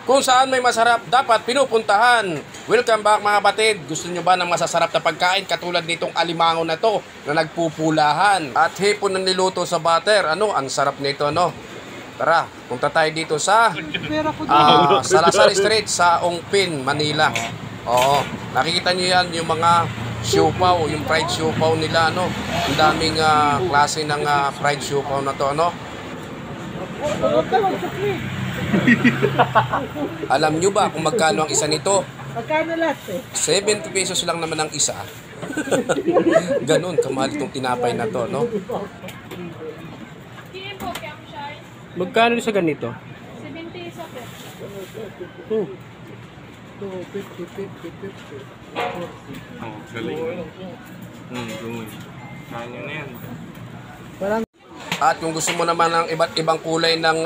kung saan may masarap dapat pinupuntahan. Welcome back mga kapatid. Gusto nyo ba ng masasarap na pagkain katulad nitong alimango na to na nagpupulahan at hipon na niluto sa butter? Ano, ang sarap nito, no? Tara, punta tayo dito sa Salazar Street sa Ongpin, Manila. Oo, nakikita nyo yan yung mga siopaw, yung fried siopaw nila, ano? Ang daming klase ng fried siopaw na to, ano? Alam nyo ba kung magkano ang isa nito? Magkano lahat 70 pesos lang naman ang isa. Ganon, kamahal itong tinapay na to, no? Magkano sa ganito? 70 isa po. 250. Oh, galing. Gawin. Kaya nyo na yan. At kung gusto mo naman ng iba't ibang kulay ng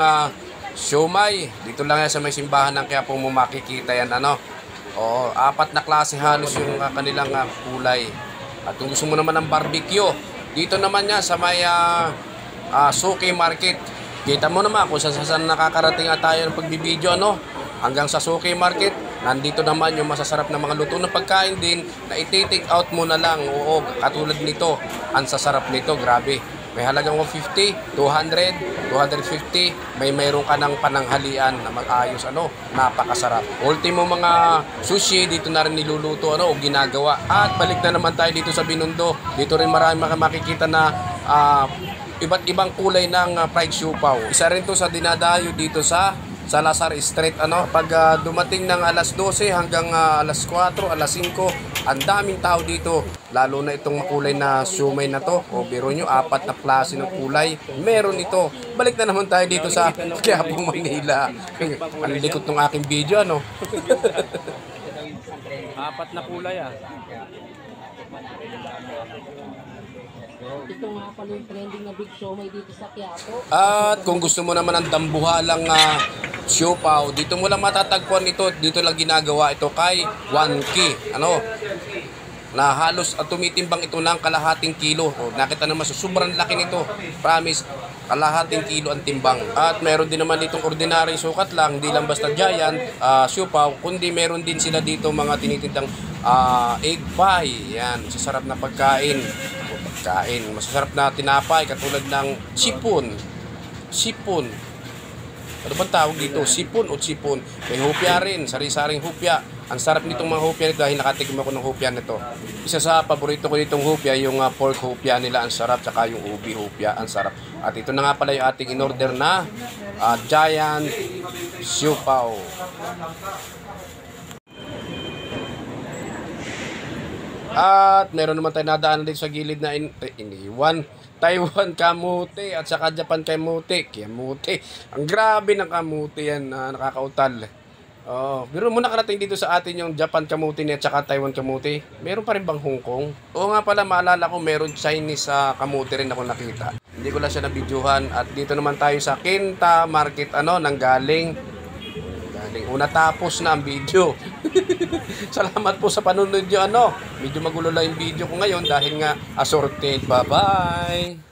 siomay, dito lang yan sa may simbahan ng Quiapo mo makikita yan, ano? Oo, 4 na klase halos yung kanilang kulay. At kung gusto mo naman ng barbecue, dito naman yan sa may Suki Market. Kita mo naman kung saan nakakarating tayo ng pagbibideo, ano? Hanggang sa Suki Market, nandito naman yung masasarap na mga luto ng pagkain din na iti-take out mo na lang. Oo, katulad nito, ang sasarap nito, grabe. May halagang 150, 200, 250, mayroon ka ng pananghalian na mag-ayos, ano, napakasarap. Ultimo mga sushi, dito na rin niluluto, ano, o ginagawa. At balik na naman tayo dito sa Binondo. Dito rin marami makikita na iba't ibang kulay ng fried siopaw. Isa rin to sa dinadayo dito sa Salazar Street, ano. Pag dumating ng alas 12 hanggang alas 4, alas 5, ang daming tao dito. Lalo na itong makulay na siomay na to. O biro nyo, 4 na klase ng kulay. Meron ito. Balik na naman tayo dito sa Quiapo, Manila. Ang likot ng aking video, ano. 4 na kulay Ito nga pala yung trending na big siomay dito sa Quiapo. At kung gusto mo naman ng dambuhalang siopaw, dito mo lang matatagpuan ito. Dito lang ginagawa ito kay 1K. Ano? Na halos tumitimbang ito ng kalahating kilo. O, nakita naman, sobrang laki nito. Promise, kalahating kilo ang timbang. At meron din naman itong ordinary sukat lang, hindi lang basta giant siopaw, kundi meron din sila dito mga tinitindang egg pie. Yan, masasarap na pagkain. Masasarap na tinapay katulad ng sipon. Ano bang tawag dito? Sipon o sipon. May hupya rin, sari-saring hupya. Ang sarap nitong mga hupya nito dahil nakatikim ako ng hupya nito. Isa sa paborito ko nitong hupya, yung pork hupya nila, ang sarap, tsaka yung ubi hupya, ang sarap. At ito na nga pala yung ating in-order na giant siopaw. At meron naman tayo nadaanan dito sa gilid na iniwan. Taiwan kamote at saka Japan kamote. Ang grabe ng kamote yan na nakakautal. Pero muna nakarating dito sa atin yung Japan kamote at saka Taiwan kamote. Meron pa rin bang Hong Kong? Oo nga pala, maalala ko meron Chinese kamote rin ako nakita. Hindi ko lang siya nabidyohan. At dito naman tayo sa Quinta Market, ano, nanggaling. Una tapos na ang video. Salamat po sa panunod nyo, ano. Medyo magulo lang yung video ko ngayon dahil nga assorted. Bye-bye!